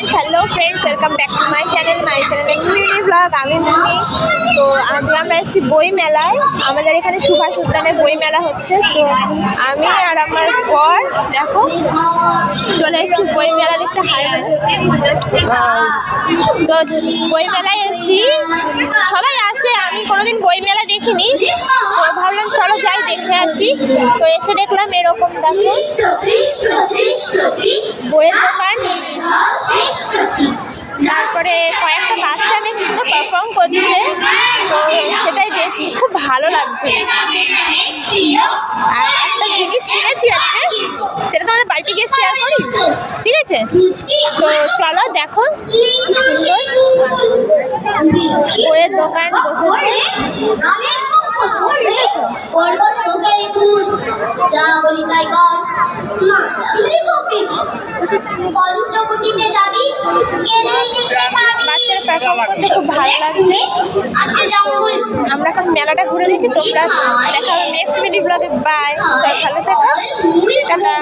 Hello friends welcome back to my channel Mini vlog. আমি মিনি। তো আজকে আমরা এসেছি বই মেলায়। আমাদের এখানে সুভাষ উদ্যানে বই মেলা হচ্ছে। তো আমি আর আমার বর দেখো চলে এসেছি বই মেলা দেখতে। তো বই মেলায় এসেছি, সবাই আসে, আমি কোনোদিন বই মেলা দেখিনি। তো ভাবলাম চলো যাই দেখে আসি। তো এসে দেখলাম এরকম দেখো বইয়ের দোকান, তারপরে কয়েকটা বাচ্চা মেয়ে কিন্তু পারফর্ম করছে। তো সেটাই দেখছি, খুব ভালো লাগছে। আর একটা জিনিস কিনেছি আজকে, সেটা তোমাদের বাড়িতে গিয়ে শেয়ার করি, ঠিক আছে? তো চলো দেখো, বইয়ের দোকান বসেছে। বাচ্চারা পারফর্ম করতে খুব ভালো লাগছে। আমরা এখন মেলাটা ঘুরে দেখি। তোমরা দেখা হবে নেক্সট মিনি ব্লগে। বাই, সবাই ভালো থাকো, টাটা।